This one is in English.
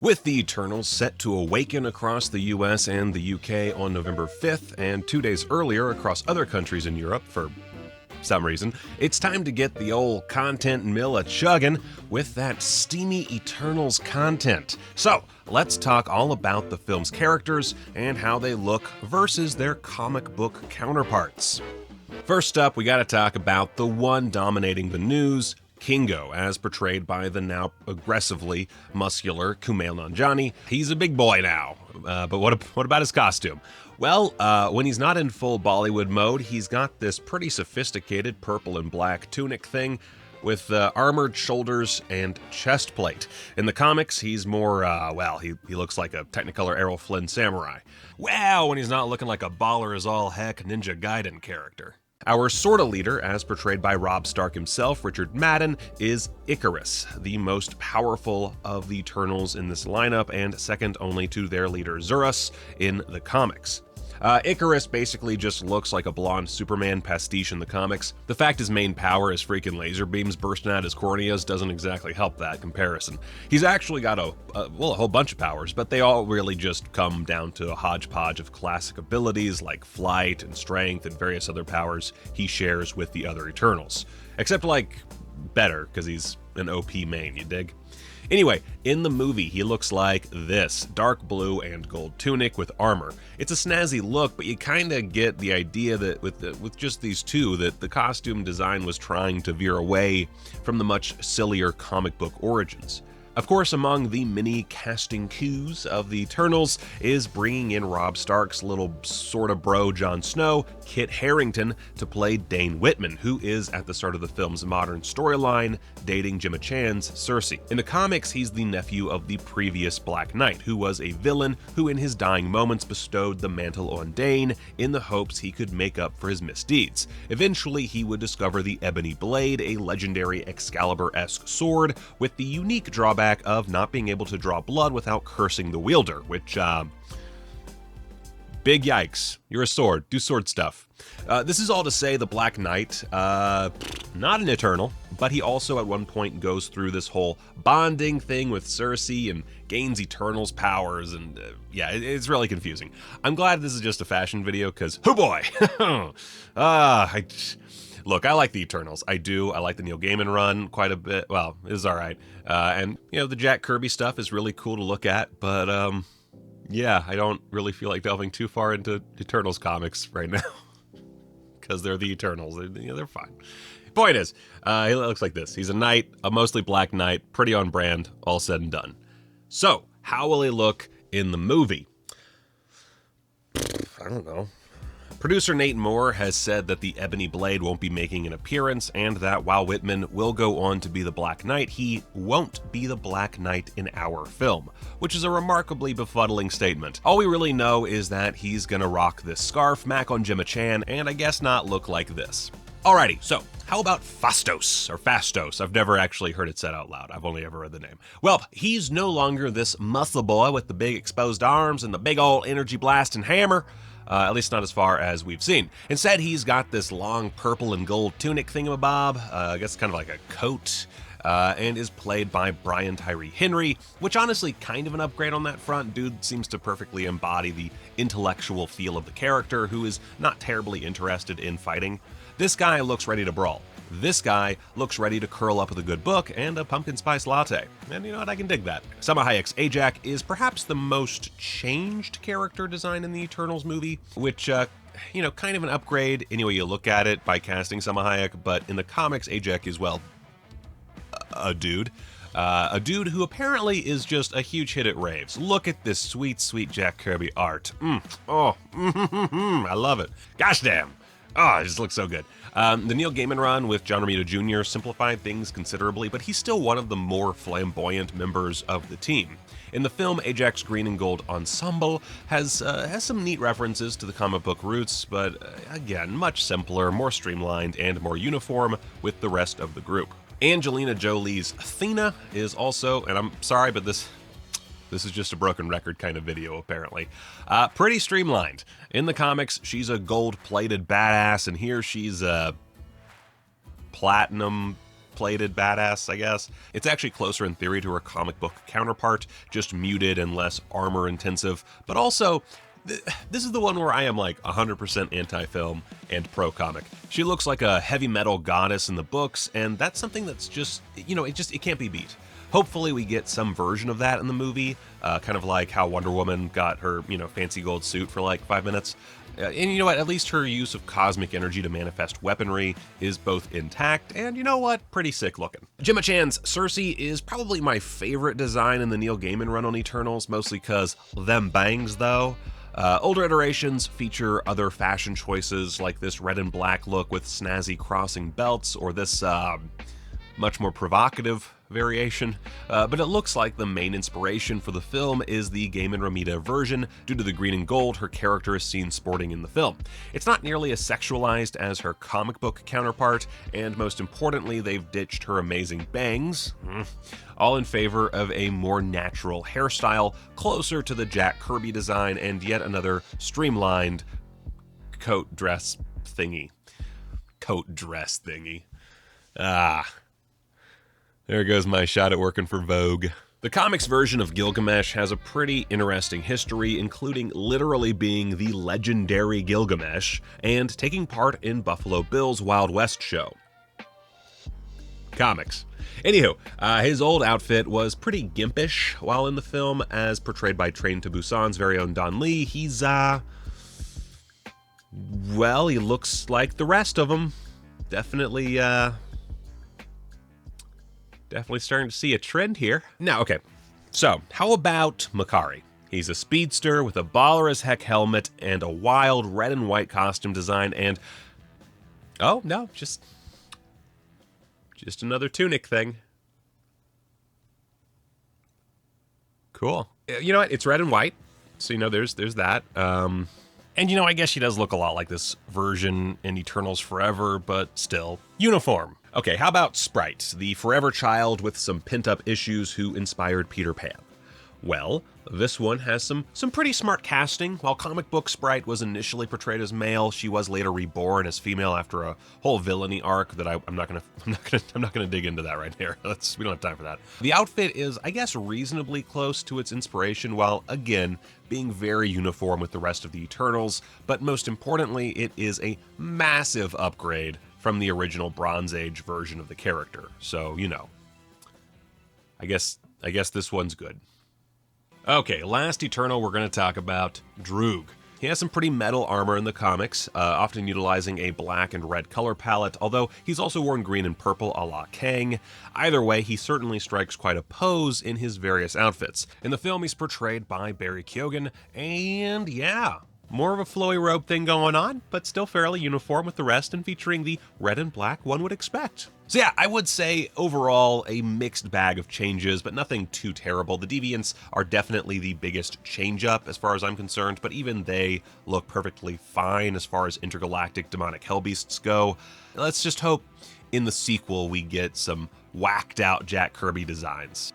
With the Eternals set to awaken across the US and the UK on November 5th, and 2 days earlier across other countries in Europe for some reason, it's time to get the old content mill a-chuggin' with that steamy Eternals content. So, let's talk all about the film's characters and how they look versus their comic book counterparts. First up, we gotta talk about the one dominating the news, Kingo, as portrayed by the now aggressively muscular Kumail Nanjiani. He's a big boy now, but what about his costume? Well, when he's not in full Bollywood mode, he's got this pretty sophisticated purple and black tunic thing with armored shoulders and chest plate. In the comics, he's more, he looks like a Technicolor Errol Flynn samurai. Wow, when he's not looking like a baller as all heck Ninja Gaiden character. Our sorta leader, as portrayed by Robb Stark himself, Richard Madden, is Ikaris, the most powerful of the Eternals in this lineup and second only to their leader Zurus in the comics. Ikaris basically just looks like a blonde Superman pastiche in the comics. The fact his main power is freaking laser beams bursting out his corneas doesn't exactly help that comparison. He's actually got a whole bunch of powers, but they all really just come down to a hodgepodge of classic abilities like flight and strength and various other powers he shares with the other Eternals. Except like better, because he's an OP main, you dig? Anyway, in the movie, he looks like this, dark blue and gold tunic with armor. It's a snazzy look, but you kinda get the idea that with just these two, that the costume design was trying to veer away from the much sillier comic book origins. Of course, among the many casting coups of the Eternals is bringing in Robb Stark's little sorta bro Jon Snow, Kitt Harrington, to play Dane Whitman, who is at the start of the film's modern storyline, dating Gemma Chan's Sersi. In the comics, he's the nephew of the previous Black Knight, who was a villain who in his dying moments bestowed the mantle on Dane in the hopes he could make up for his misdeeds. Eventually, he would discover the Ebony Blade, a legendary Excalibur-esque sword, with the unique drawback of not being able to draw blood without cursing the wielder, which, big yikes. You're a sword. Do sword stuff. This is all to say the Black Knight, not an Eternal, but he also at one point goes through this whole bonding thing with Sersi and gains Eternal's powers, and it's really confusing. I'm glad this is just a fashion video, because, oh boy! Look, I like the Eternals. I do. I like the Neil Gaiman run quite a bit. Well, it was alright. And, the Jack Kirby stuff is really cool to look at, but, I don't really feel like delving too far into Eternals comics right now. Because they're the Eternals. They're fine. Point is, he looks like this. He's a knight, a mostly black knight, pretty on brand, all said and done. So, how will he look in the movie? I don't know. Producer Nate Moore has said that the Ebony Blade won't be making an appearance, and that while Whitman will go on to be the Black Knight, he won't be the Black Knight in our film, which is a remarkably befuddling statement. All we really know is that he's gonna rock this scarf, mac on Gemma Chan, and I guess not look like this. Alrighty, so how about Phastos, or Phastos? I've never actually heard it said out loud. I've only ever read the name. Well, he's no longer this muscle boy with the big exposed arms and the big old energy blasting hammer. At least not as far as we've seen. Instead, he's got this long purple and gold tunic thingamabob, I guess kind of like a coat, and is played by Brian Tyree Henry, which honestly kind of an upgrade on that front. Dude seems to perfectly embody the intellectual feel of the character, who is not terribly interested in fighting. This guy looks ready to brawl. This guy looks ready to curl up with a good book and a pumpkin spice latte. And you know what, I can dig that. Salma Hayek's Ajack is perhaps the most changed character design in the Eternals movie, which, kind of an upgrade any way you look at it by casting Salma Hayek, but in the comics, Ajack is, well, a dude. A dude who apparently is just a huge hit at raves. Look at this sweet, sweet Jack Kirby art. I love it. Gosh damn. Oh, it just looks so good. The Neil Gaiman run with John Romita Jr. simplified things considerably, but he's still one of the more flamboyant members of the team. In the film, Ajax's green and gold ensemble has some neat references to the comic book roots, but again, much simpler, more streamlined, and more uniform with the rest of the group. Angelina Jolie's Thena is also, and I'm sorry, but this is just a broken record kind of video, apparently. Pretty streamlined. In the comics, she's a gold-plated badass, and here she's a platinum gold-plated badass, I guess. It's actually closer in theory to her comic book counterpart, just muted and less armor-intensive, but also this is the one where I am like 100% anti-film and pro-comic. She looks like a heavy metal goddess in the books, and that's something that's just, it can't be beat. Hopefully we get some version of that in the movie, kind of like how Wonder Woman got her, fancy gold suit for like 5 minutes. And you know what, at least her use of cosmic energy to manifest weaponry is both intact and, pretty sick looking. Gemma Chan's Sersi is probably my favorite design in the Neil Gaiman run on Eternals, mostly because them bangs though. Older iterations feature other fashion choices like this red and black look with snazzy crossing belts, or this much more provocative variation, but it looks like the main inspiration for the film is the Gaiman-Romita version due to the green and gold her character is seen sporting in the film. It's not nearly as sexualized as her comic book counterpart, and most importantly, they've ditched her amazing bangs, all in favor of a more natural hairstyle closer to the Jack Kirby design and yet another streamlined coat dress thingy. There goes my shot at working for Vogue. The comics version of Gilgamesh has a pretty interesting history, including literally being the legendary Gilgamesh and taking part in Buffalo Bill's Wild West show. Comics. Anywho, his old outfit was pretty gimpish while in the film, as portrayed by Train to Busan's very own Don Lee. He's, well, he looks like the rest of them. Definitely starting to see a trend here. Now, okay, so how about Makkari? He's a speedster with a baller-as-heck helmet and a wild red and white costume design and... oh, no, just another tunic thing. Cool. You know what? It's red and white, so there's that. And I guess she does look a lot like this version in Eternals Forever, but still uniform. Okay, how about Sprite, the forever child with some pent-up issues who inspired Peter Pan? Well, this one has some pretty smart casting. While comic book Sprite was initially portrayed as male, she was later reborn as female after a whole villainy arc that I'm not gonna dig into that right here. We don't have time for that. The outfit is, I guess, reasonably close to its inspiration, while again being very uniform with the rest of the Eternals. But most importantly, it is a massive upgrade from the original Bronze Age version of the character. So, I guess this one's good. Okay, last Eternal we're going to talk about Druig. He has some pretty metal armor in the comics, often utilizing a black and red color palette, although he's also worn green and purple a la Kang. Either way, he certainly strikes quite a pose in his various outfits. In the film, he's portrayed by Barry Keoghan, and yeah, more of a flowy robe thing going on, but still fairly uniform with the rest and featuring the red and black one would expect. So yeah, I would say overall a mixed bag of changes, but nothing too terrible. The Deviants are definitely the biggest change up as far as I'm concerned, but even they look perfectly fine as far as intergalactic demonic hellbeasts go. Let's just hope in the sequel we get some whacked out Jack Kirby designs.